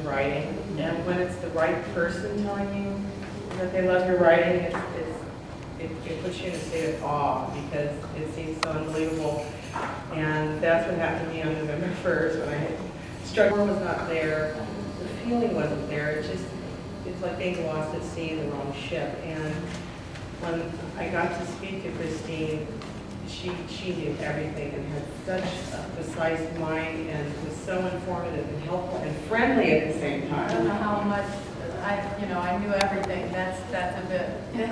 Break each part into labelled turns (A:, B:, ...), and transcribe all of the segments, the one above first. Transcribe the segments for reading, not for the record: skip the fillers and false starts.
A: writing, and when it's the right person telling you that they love your writing, it puts you in a state of awe because it seems so unbelievable. And that's what happened to me on November 1st when I had struggle was not there, the feeling wasn't there. It's like being lost at sea in the wrong ship. And when I got to speak to Christine, she knew everything and had such a precise mind and was so informative and helpful and friendly at the same time.
B: I don't know how much I knew everything. That's a bit.
A: You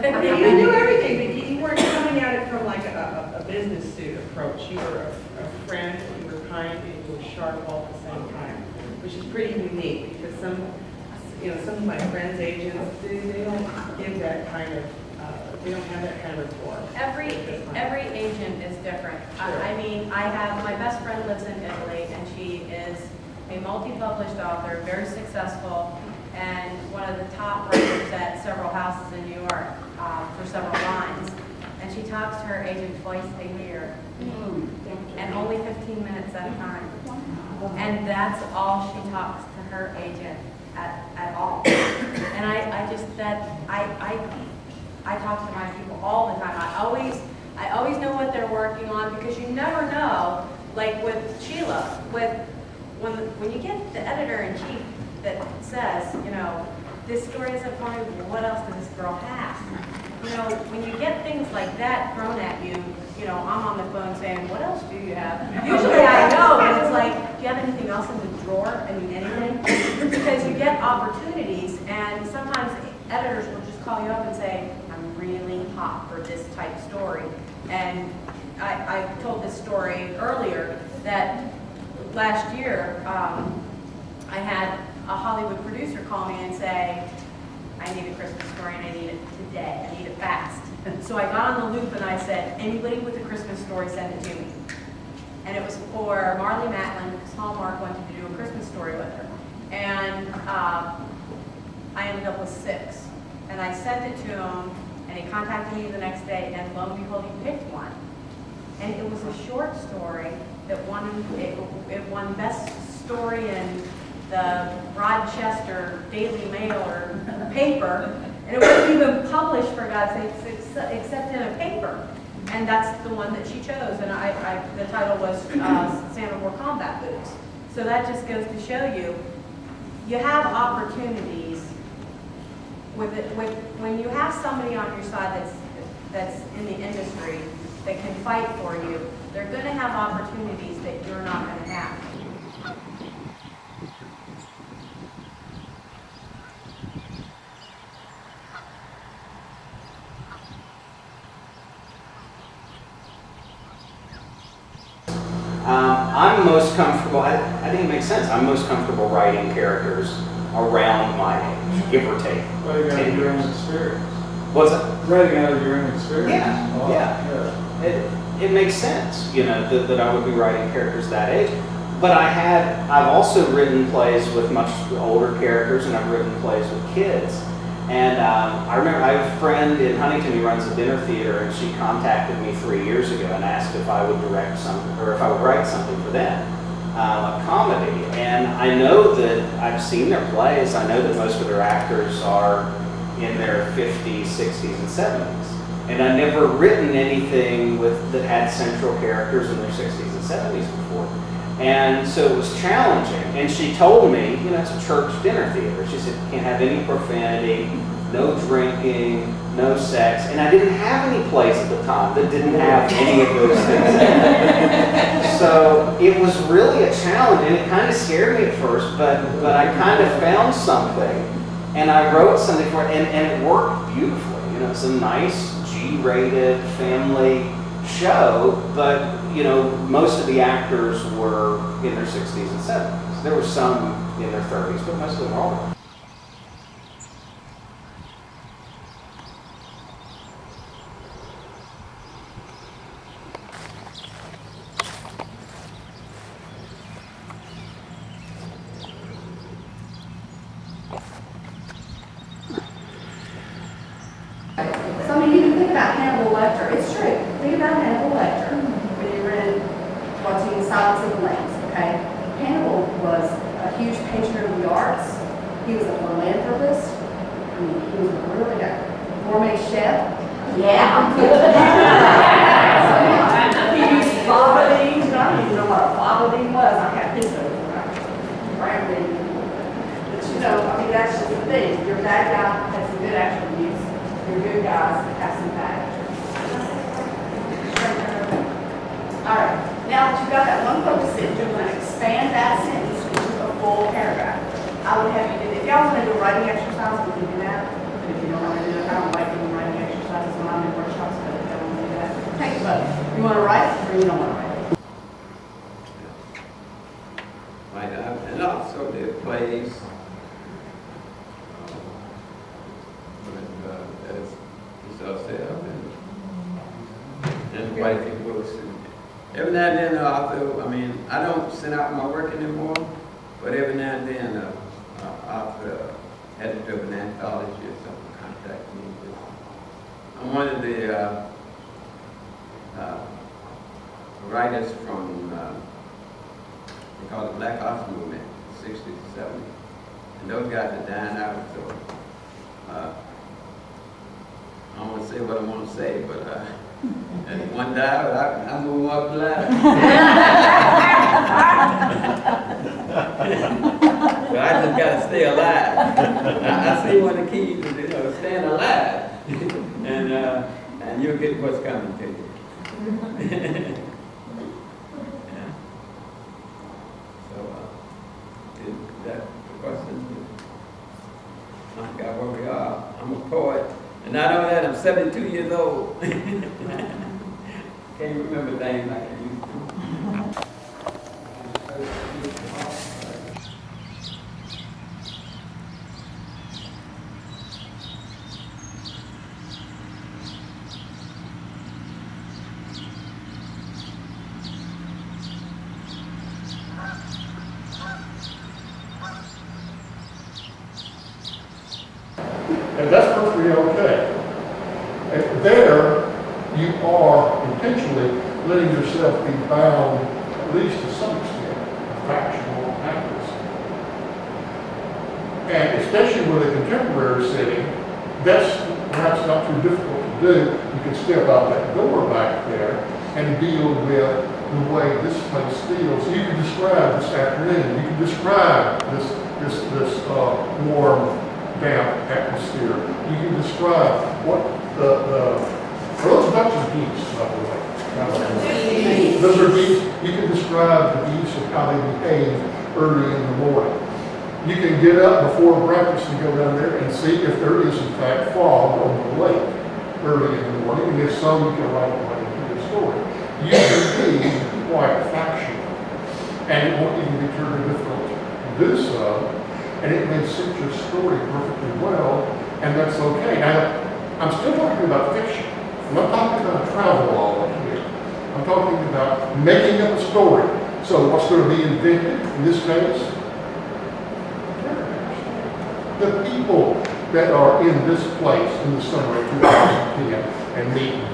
A: knew everything, but you weren't coming at it from like a business suit approach. You were a friend, you were kind, and you were sharp all at the same time, which is pretty unique because some of my friends' agents, they don't give that kind of. We don't have that kind of rapport.
B: Every agent is different. Sure. I mean, I have, my best friend lives in Italy, and she is a multi-published author, very successful, and one of the top writers at several houses in New York for several lines. And she talks to her agent twice a year, and only 15 minutes at a time. And that's all she talks to her agent at all. And I talk to my people all the time. I always know what they're working on because you never know. Like with Sheila, when you get the editor-in-chief that says, this story isn't funny, well, what else does this girl have? When you get things like that thrown at you, I'm on the phone saying, what else do you have? Usually I know, but it's like, do you have anything else in the drawer? I mean, anything? Because you get opportunities, and sometimes editors will just call you up and say, I'm really hot for this type story. And I told this story earlier that last year I had a Hollywood producer call me and say, I need a Christmas story and I need it today. I need it fast. So I got on the loop and I said, anybody with a Christmas story, send it to me. And it was for Marlee Matlin because Hallmark wanted to do a Christmas story with her. And I ended up with 6. And I sent it to him, and he contacted me the next day, and lo and behold, he picked one. And it was a short story that it won Best Story in the Rochester Daily Mail or paper, and it wasn't even published, for God's sake, except in a paper. And that's the one that she chose, and the title was Santa Wore Combat Boots. So that just goes to show you have opportunities when you have somebody on your side that's in the industry that can fight for you. They're going to have opportunities that you're not going to have.
C: I'm most comfortable, I think it makes sense, I'm most comfortable writing characters around my age, give or take.
D: Writing out of your own experience.
C: What's that?
D: Writing out of your own experience.
C: Yeah, yeah. It makes sense, that I would be writing characters that age. But I've also written plays with much older characters, and I've written plays with kids. And I remember I have a friend in Huntington who runs a dinner theater, and she contacted me 3 years ago and asked if I would direct something, or if I would write something for them, a comedy. And I know that I've seen their plays. I know that most of their actors are in their 50s, 60s, and 70s. And I've never written anything that had central characters in their 60s and 70s before. And so it was challenging. And she told me, it's a church dinner theater. She said, you can't have any profanity, no drinking, no sex. And I didn't have any plays at the time that didn't have any of those things. So it was really a challenge, and it kind of scared me at first, but I kind of found something, and I wrote something for it, and it worked beautifully. It's a nice G-rated family show, but most of the actors were in their 60s and 70s. There were some in their 30s, but most of them were older.
E: So I mean, you can think about Hannibal Lecter. It's true. Think about Hannibal Lecter when you read watching Silence of the Lambs. Okay, Hannibal was a huge patron of the arts. He was a philanthropist. I mean, he was a really good gourmet chef. Yeah. He used fava beans, and I don't even know what a fava bean was. I can't think of it. Brown bean. But you know, I mean, that's just the thing. Your bad guy has some good attributes. Your good guys have some bad attributes. All right. Now that you've got that one focus sentence, you're going to expand that sentence into a full paragraph. I would have you do that. If y'all want to do a writing exercise, we can do that. But if you don't want to do it, I don't like doing writing exercises when I'm in workshops, but if you don't want to do that, take a vote. You want to write or you don't want to write?
F: Like, and also there are plays, as Giselle said, and white people. Every now and then, author, I mean, I don't send out my work anymore, but every now and then, author, editor of an anthology or something contact me. I'm one of the writers from, they call it the Black Ops Movement, 60s and 70s. And those guys are dying out, so I don't want to say what I want to say, but and if one died, I move up the ladder. But I just got to stay alive. I see one of the keys is, you know, staying alive. And you'll get what's coming to you. Yeah. So, is that the question? I forgot where we are. I'm a poet. And not only that, I'm 72 years old. Can't remember things like I used to.
G: And that's perfectly okay. And there, you are intentionally letting yourself be bound, at least to some extent, to factual accuracy. And especially with a contemporary setting, that's perhaps not too difficult to do. You can step out that door back there and deal with the way this place feels. You can describe this afternoon. You can describe this warm, damp atmosphere. You can describe what are those bunch of geese, by the way? Those are geese. You can describe the geese and how they behave early in the morning. You can get up before breakfast and go down there and see if there is in fact fog on the lake early in the morning, and if so, you can write it right into your story. You can be quite factual, and it won't even be terribly difficult to do so. And it may suit your story perfectly well, and that's okay. Now, I'm still talking about fiction. I'm not talking about travel log here. I'm talking about making up a story. So what's going to be invented in this case? The people that are in this place in the summer of 2010 and meeting.